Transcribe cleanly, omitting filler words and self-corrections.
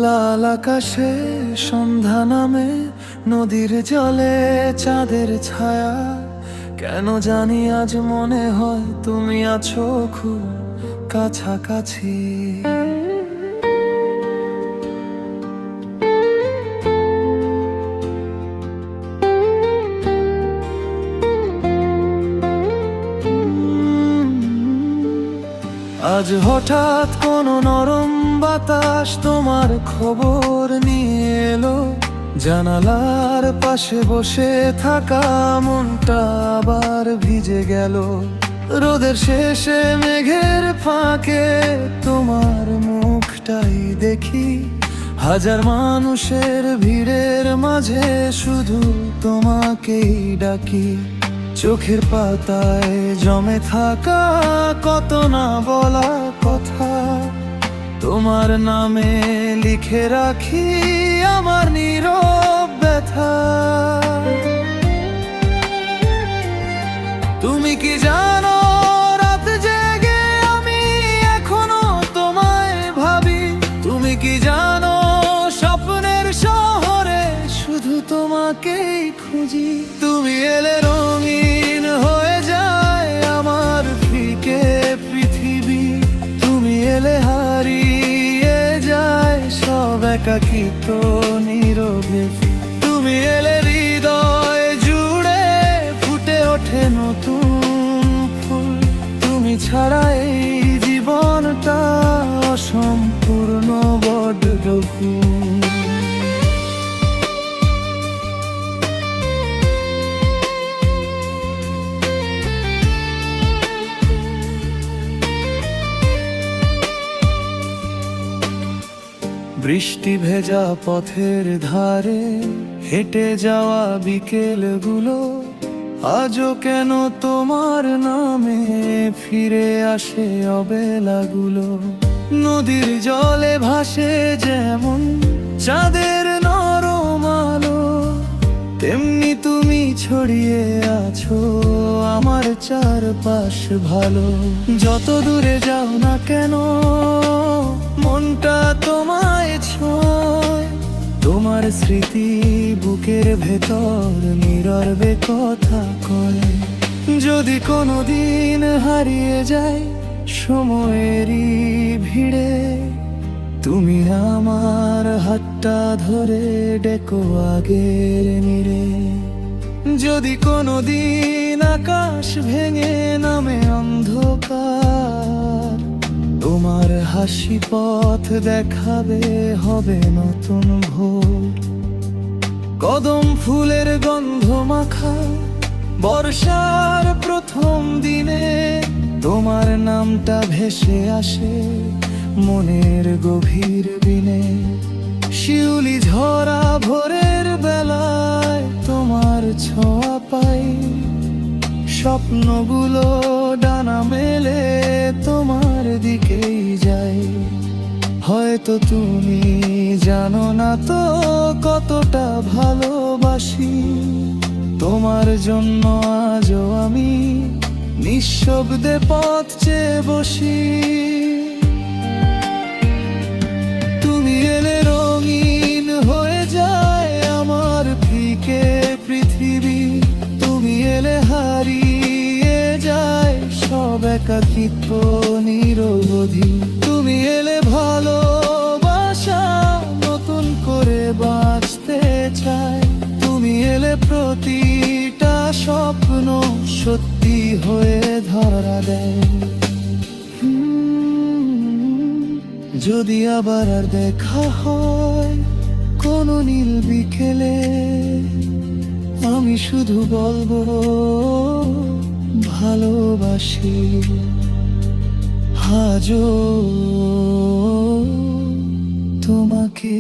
লাল আকাশে সন্ধ্যা নামে, নদীর জলে চাঁদের ছায়া। কেন জানি আজ মনে হয় তুমি আছো খুব কাছাকাছি। আজ হঠাৎ কোনো নরম বাতাস তোমার খবর নিয়ে এলো। জানালার পাশে বসে থাকা মনটা আবার ভিজে গেল। রোদের শেষে মেঘের ফাঁকে তোমার মুখটাই দেখি। হাজার মানুষের ভিড়ের মাঝে শুধু তোমাকেই ডাকি। চোখের পাতায় জমে থাকা কত না বলা কথা, তোমার নামে লিখে রাখি আমার নীরব ব্যথা। তুমি কি জানো রাত জেগে আমি এখনো তোমায় ভাবি। তুমি কি জানো স্বপ্নের শহরে শুধু তোমাকেই খুঁজি। তুমি এলে রঙিন হয়ে যায় আমার ফিকে পৃথিবী। তুমি এলে হারিয়ে যায় সব একাকিত্ব নীরবে। তুমি এলে হৃদয় জুড়ে ফুটে ওঠে নতুন ফুল। তুমি ছাড়া এই জীবনটা অসম্পূর্ণ বড্ড ভুল। বৃষ্টি ভেজা পথের ধারে হেঁটে যাওয়া বিকেলগুলো আজও কেন তোমার নামে ফিরে আসে অবেলাগুলো। নদীর জলে ভাসে যেমন চাঁদের নরম আলো, তেমনি তুমি ছড়িয়ে আছো আমার চারপাশ ভালো। যত দূরে যাও না কেন মনটা তোমায় ছোঁয়। তোমার স্মৃতি বুকের ভেতর নীরবে কথা কয়। যদি কোনোদিন হারিয়ে যায় সময়েরই ভিড়ে, তুমি আমার হাতটা ধরে ডেকো আগের নীড়ে। যদি কোনোদিন আকাশ ভেঙে নামে অন্ধকার, তোমার হাসি পথ দেখাবে হবে নতুন ভোর। কদম ফুলের গন্ধ মাখা বর্ষার প্রথম দিনে তোমার নামটা ভেসে আসে মনের গভীর বিনে। শিউলি ঝরা ভোরের বেলায় তোমার ছোঁয়া পাই। স্বপ্নগুলো ডানা মেলে তোমার দিকেই যাই। হয়তো তুমি জানো না তো কতটা ভালোবাসি। তোমার জন্য আজও আমি নিঃশব্দে পথ চেয়ে বসি। তুমি এলে রঙিন হয়ে যায় আমার ফিকে পৃথিবী। তুমি এলে হারিয়ে যায় সব একাকিত্ব নিরবধি। তুমি এলে ভালোবাসা নতুন করে বাঁচতে চায়। তুমি এলে প্রতিটা স্বপ্ন সত্যি হয়ে ধরা দেয়। যদি আবার আর দেখা হয় কোনো নীল বিকেলে, আমি শুধু বলবো ভালোবাসি আজও তোমাকে।